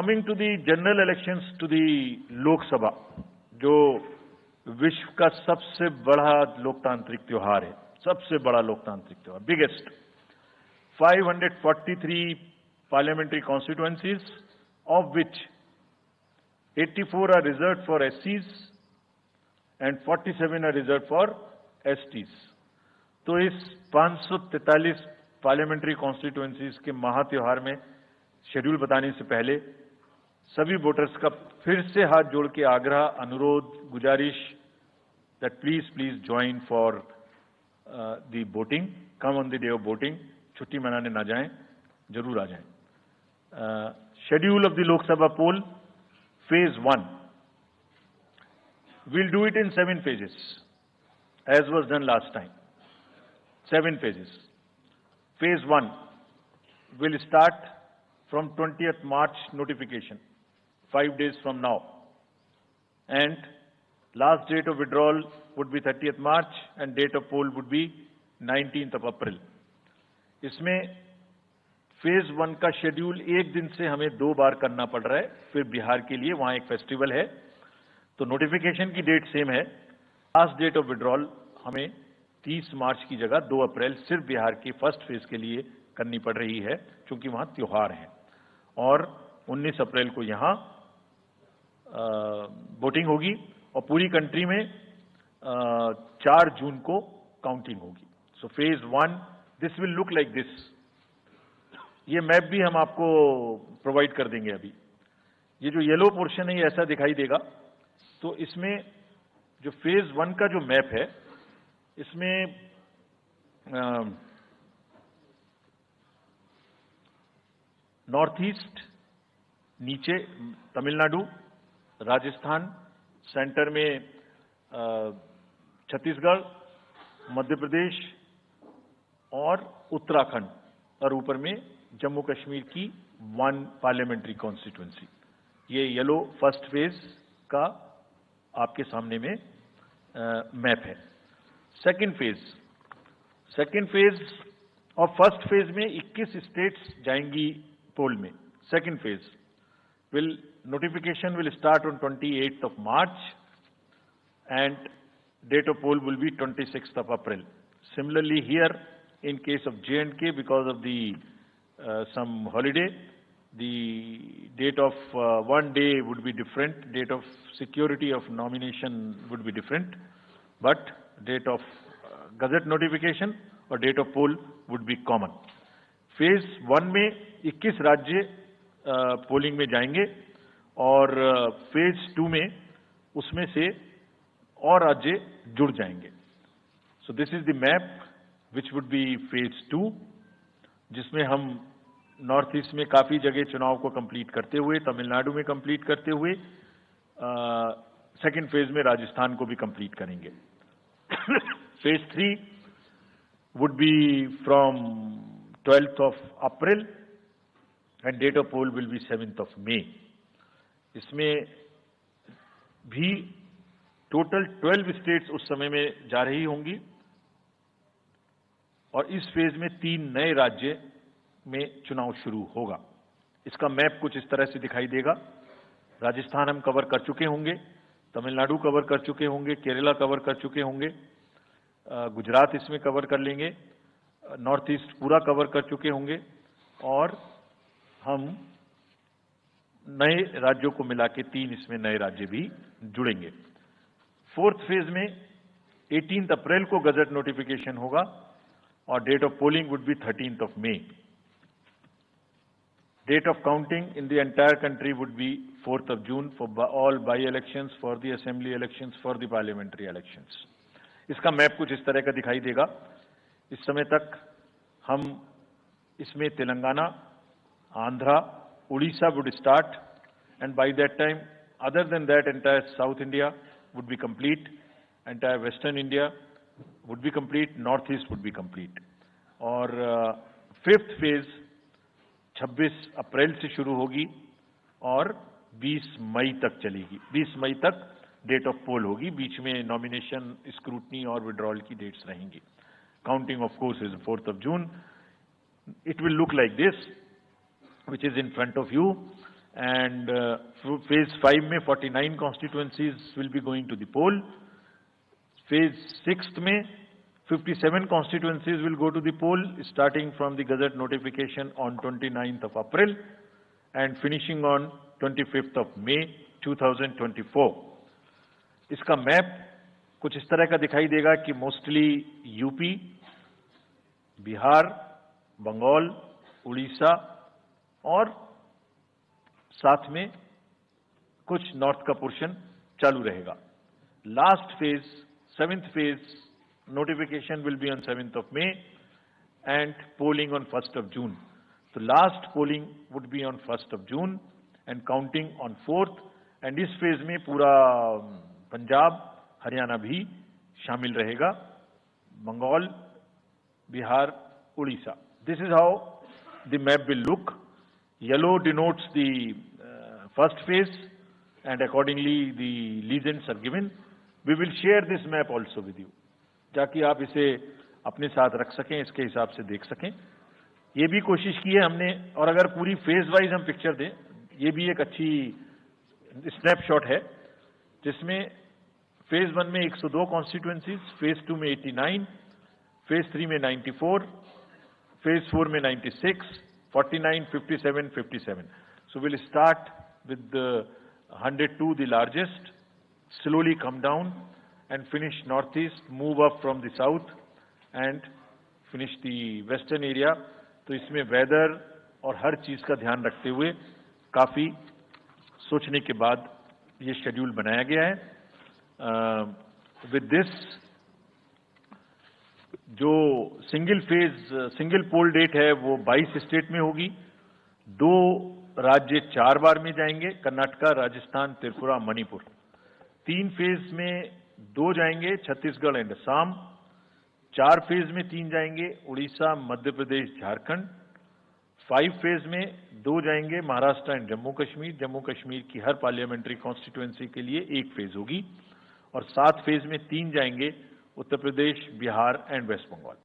Coming to the general elections to the Lok Sabha, जो विश्व का सबसे बड़ा लोकतांत्रिक त्योहार है, सबसे बड़ा लोकतांत्रिक त्योहार, biggest 543 parliamentary constituencies, of which 84 are reserved for SCs and 47 are reserved for STs. तो इस 543 पार्लियामेंट्री कॉन्स्टिट्यूएंसीज के महात्योहार में शेड्यूल बताने से पहले सभी वोटर्स का फिर से हाथ जोड़ के आग्रह, अनुरोध, गुजारिश that please join for the voting, come on the day of voting, छुट्टी मनाने ना जाएं, जरूर आ जाएं. Schedule of the Lok Sabha poll, phase 1, we'll do it in 7 phases, as was done last time. 7 phases. Phase 1 will start from 20th March notification, 5 days from now. And last date of withdrawal would be 30th March and date of poll would be 19th of April. इसमें phase 1 का schedule एक दिन से हमें 2 बार करना पड़ रहा है. फिर बिहार के लिए वहां एक फेस्टिवल है, तो नोटिफिकेशन की डेट सेम है. लास्ट डेट ऑफ विड्रॉल हमें 30 मार्च की जगह 2 अप्रैल सिर्फ बिहार के फर्स्ट फेज के लिए करनी पड़ रही है, क्योंकि वहां त्योहार है. और 19 अप्रैल को यहां वोटिंग होगी और पूरी कंट्री में 4 जून को काउंटिंग होगी. So phase 1 this will look like this. ये मैप भी हम आपको प्रोवाइड कर देंगे. अभी ये जो येलो पोर्शन है ये ऐसा दिखाई देगा. तो इसमें जो फेज 1 का जो मैप है, इसमें नॉर्थ ईस्ट, नीचे तमिलनाडु, राजस्थान, सेंटर में छत्तीसगढ़, मध्य प्रदेश और उत्तराखंड, और ऊपर में जम्मू कश्मीर की 1 पार्लियामेंट्री कॉन्स्टिट्यूएंसी. ये येलो फर्स्ट फेज का आपके सामने में मैप है. सेकेंड फेज और फर्स्ट फेज में 21 स्टेट्स जाएंगी पोल में. Second phase notification will start on 28th of March and date of poll will be 26th of April. Similarly here, in case of J&K, because of the some holiday, the date of one day would be different, date of security of nomination would be different, but date of gazette notification or date of poll would be common. Phase 1 में 21 राज्य polling में जाएंगे और phase 2 में उसमें से और राज्य जुड़ जाएंगे. So this is the map which would be phase 2, जिसमें हम नॉर्थ ईस्ट में काफी जगह चुनाव को कंप्लीट करते हुए, तमिलनाडु में कंप्लीट करते हुए, सेकेंड फेज में राजस्थान को भी कंप्लीट करेंगे. Phase 3 would be from 12th of April and date of poll will be 7th of May. इसमें भी टोटल 12 स्टेट्स उस समय में जा रही होंगी और इस फेज में 3 नए राज्य में चुनाव शुरू होगा. इसका मैप कुछ इस तरह से दिखाई देगा. राजस्थान हम कवर कर चुके होंगे, तमिलनाडु कवर कर चुके होंगे, केरला कवर कर चुके होंगे, गुजरात इसमें कवर कर लेंगे, नॉर्थ ईस्ट पूरा कवर कर चुके होंगे और हम नए राज्यों को मिला के 3 इसमें नए राज्य भी जुड़ेंगे. फोर्थ फेज में 18 अप्रैल को गजट नोटिफिकेशन होगा और date of polling would be 13th of May. Date of counting in the entire country would be 4th of June for all by-elections, for the assembly elections, for the parliamentary elections. इसका map कुछ इस तरह का दिखाई देगा. इस समय तक हम इसमें Telangana, Andhra, Orissa would start and by that time, other than that, entire South India would be complete, entire Western India would be complete, North East would be complete. और फिफ्थ फेज 26 अप्रैल से शुरू होगी और 20 मई तक चलेगी. 20 मई तक डेट ऑफ पोल होगी. बीच में नॉमिनेशन, स्क्रूटनी और विड्रॉल की डेट्स रहेंगी. Counting of course is 4th of June. It will look like this, which is in front of you, and phase 5 में 49 constituencies will be going to the poll. Phase 6 में 57 constituencies will go to the poll starting from the Gazette notification on 29th of April and finishing on 25th of May 2024. इसका map कुछ इस तरह का दिखाई देगा कि मोस्टली यूपी, बिहार, बंगाल, उड़ीसा और साथ में कुछ नॉर्थ का पोर्शन चालू रहेगा. Last phase, 7th phase, notification will be on 7th of May and polling on 1st of June. So last polling would be on 1st of June and counting on 4th. And इस phase में पूरा पंजाब, हरियाणा भी शामिल रहेगा, Bengal, Bihar, Orissa. This is how the map will look. Yellow denotes the first phase and accordingly the legends are given. We will share this map also with you, ताकि आप इसे अपने साथ रख सकें, इसके हिसाब से देख सकें. ये भी कोशिश की है हमने, और अगर पूरी फेज वाइज हम पिक्चर दें, ये भी एक अच्छी स्नैपशॉट है, जिसमें फेज 1 में 102 कॉन्स्टिट्यूएंसीज, फेज 2 में 89, फेज 3 में 94, फेज 4 में 96, 49, 57, 57. So we'll start with the 102, the largest, slowly come down and finish northeast, move up from the south and finish the western area. तो इसमें वेदर और हर चीज का ध्यान रखते हुए काफी सोचने के बाद ये शेड्यूल बनाया गया है. विद दिस, जो सिंगल पोल डेट है वो 22 स्टेट में होगी. 2 राज्य 4 बार में जाएंगे, कर्नाटका, राजस्थान, त्रिपुरा, मणिपुर. 3 फेज में 2 जाएंगे, छत्तीसगढ़ एंड असम. 4 फेज में 3 जाएंगे, उड़ीसा, मध्य प्रदेश, झारखंड. 5 फेज में 2 जाएंगे, महाराष्ट्र एंड जम्मू कश्मीर. जम्मू कश्मीर की हर पार्लियामेंट्री कॉन्स्टिट्यूएंसी के लिए 1 फेज होगी. और 7 फेज में 3 जाएंगे, उत्तर प्रदेश, बिहार एंड वेस्ट बंगाल.